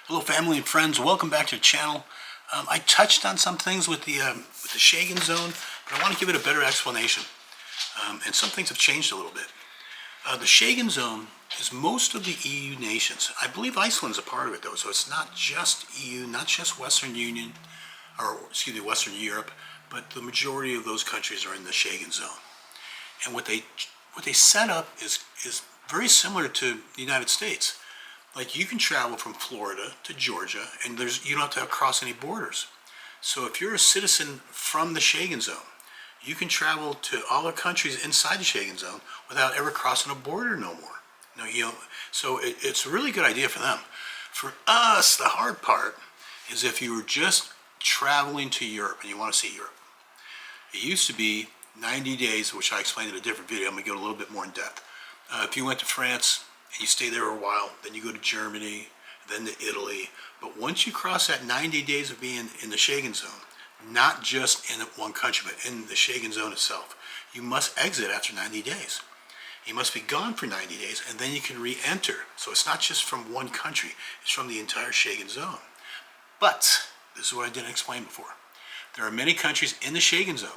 Hello, family and friends. Welcome back to the channel. I touched on some things with the Schengen zone, but I want to give it a better explanation. And some things have changed a little bit. The Schengen zone is most of the EU nations. I believe Iceland's a part of it, though, so it's not just EU, not just Western Union, or excuse me, Western Europe, but the majority of those countries are in the Schengen zone. And what they set up is very similar to the United States. Like, you can travel from Florida to Georgia, and you don't have to cross any borders. So if you're a citizen from the Schengen zone, you can travel to all the countries inside the Schengen zone without ever crossing a border no more. So it's a really good idea for them. For us, the hard part is if you were just traveling to Europe and you want to see Europe. It used to be 90 days, which I explained in a different video. I'm going to go a little bit more in depth. If you went to France and you stay there a while, then you go to Germany, then to Italy. But once you cross that 90 days of being in the Schengen zone, not just in one country, but in the Schengen zone itself, you must exit after 90 days. You must be gone for 90 days, and then you can re-enter. So it's not just from one country, it's from the entire Schengen zone. But, this is what I didn't explain before. There are many countries in the Schengen zone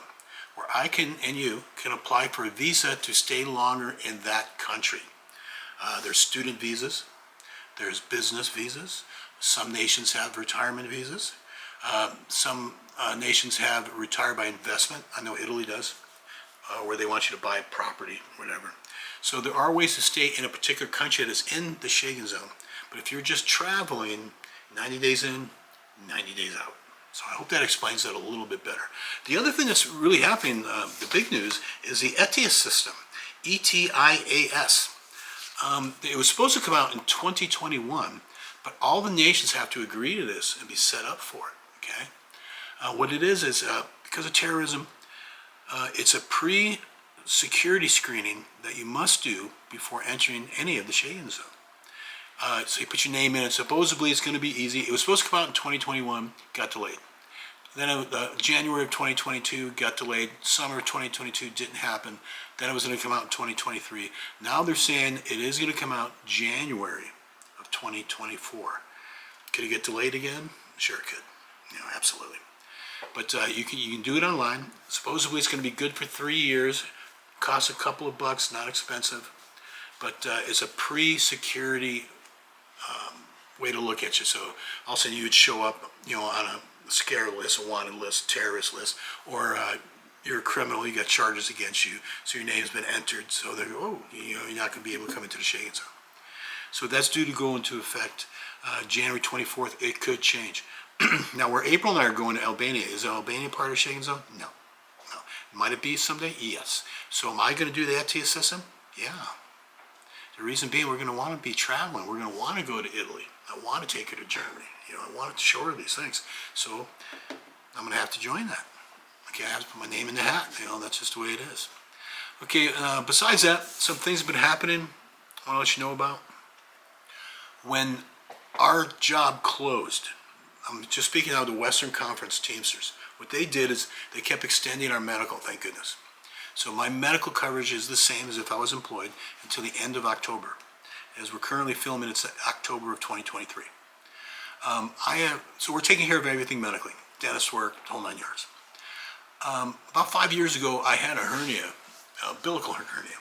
where I can, and you, can apply for a visa to stay longer in that country. There's student visas, there's business visas, some nations have retirement visas, some nations have retire by investment. I know Italy does, where they want you to buy property, whatever. So there are ways to stay in a particular country that is in the Schengen zone. But if you're just traveling 90 days in, 90 days out. So I hope that explains that a little bit better. The other thing that's really happening, the big news, is the e.t.i.a.s system, e.t.i.a.s. It was supposed to come out in 2021, but all the nations have to agree to this and be set up for it, okay? What it is because of terrorism, it's a pre-security screening that you must do before entering any of the Schengen zone. So you put your name in, and supposedly it's going to be easy. It was supposed to come out in 2021, got delayed. Then January of 2022 got delayed. Summer of 2022 didn't happen. Then it was going to come out in 2023. Now they're saying it is going to come out January of 2024. Could it get delayed again? Sure it could. Absolutely. But you can do it online. Supposedly it's going to be good for 3 years. Costs a couple of bucks, not expensive. But it's a pre-security way to look at you. So all of a sudden you would show up, on a scare list, a wanted list, terrorist list, or you're a criminal, you got charges against you, so your name's been entered, so they're, you're not going to be able to come into the Schengen zone. So that's due to go into effect January 24th. It could change. Now, where April and I are going to Albania, is Albania part of Schengen zone? No. Might it be someday? Yes. So am I going to do the e.t.i.a.s system? Yeah. The reason being, we're going to want to be traveling. We're going to want to go to Italy. I want to take her to Germany. I want to show her these things. So I'm going to have to join that. Okay, I have to put my name in the hat. That's just the way it is. Okay, besides that, some things have been happening I want to let you know about. When our job closed, I'm just speaking out of the Western Conference Teamsters, what they did is they kept extending our medical, thank goodness. So my medical coverage is the same as if I was employed until the end of October. As we're currently filming, it's October of 2023. So we're taking care of everything medically, dentist work, the whole 9 yards. About 5 years ago, I had a hernia, umbilical hernia,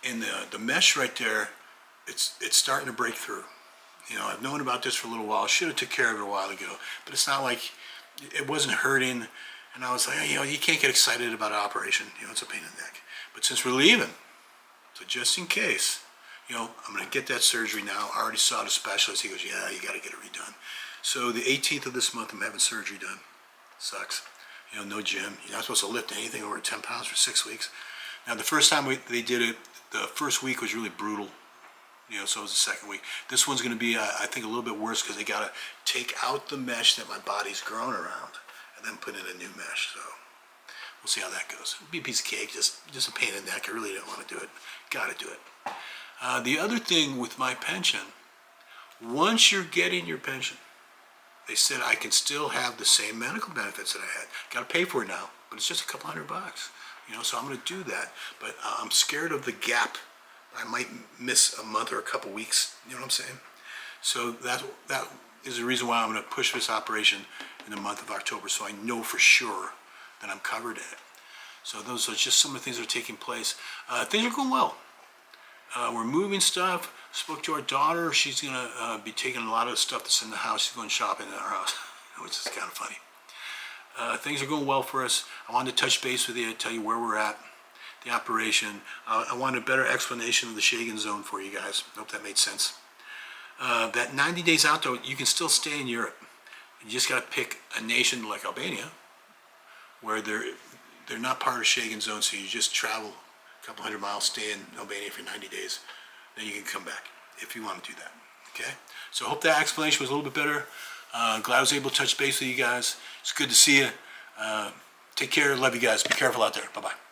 and the mesh right there, it's starting to break through. I've known about this for a little while. Should have took care of it a while ago, but it's not like it wasn't hurting. And I was like, you can't get excited about an operation. It's a pain in the neck. But since we're leaving, so just in case, I'm going to get that surgery now. I already saw the specialist. He goes, yeah, you got to get it redone. So the 18th of this month, I'm having surgery done. Sucks. No gym. You're not supposed to lift anything over 10 pounds for 6 weeks. Now, the first time they did it, the first week was really brutal. So it was the second week. This one's going to be, I think, a little bit worse because they got to take out the mesh that my body's grown around and then put in a new mesh. So we'll see how that goes. It'll be a piece of cake, just a pain in the neck. I really didn't want to do it. Got to do it. The other thing with my pension, once you're getting your pension, they said I can still have the same medical benefits that I had. Got to pay for it now, but it's just a couple $100. So I'm going to do that. But I'm scared of the gap. I might miss a month or a couple weeks. You know what I'm saying? So that is the reason why I'm going to push this operation in the month of October, so I know for sure that I'm covered in it. So those are just some of the things that are taking place. Things are going well. We're moving stuff. Spoke to our daughter. She's going to be taking a lot of stuff that's in the house. She's going shopping in our house, which is kind of funny. Things are going well for us. I wanted to touch base with you, tell you where we're at, the operation. I want a better explanation of the Schengen zone for you guys. Hope that made sense. That 90 days out, though, you can still stay in Europe. You just got to pick a nation like Albania, where they're not part of Schengen zone, so you just travel a couple hundred miles, stay in Albania for 90 days, then you can come back if you want to do that. Okay? So I hope that explanation was a little bit better. Glad I was able to touch base with you guys. It's good to see you. Take care. Love you guys. Be careful out there. Bye-bye.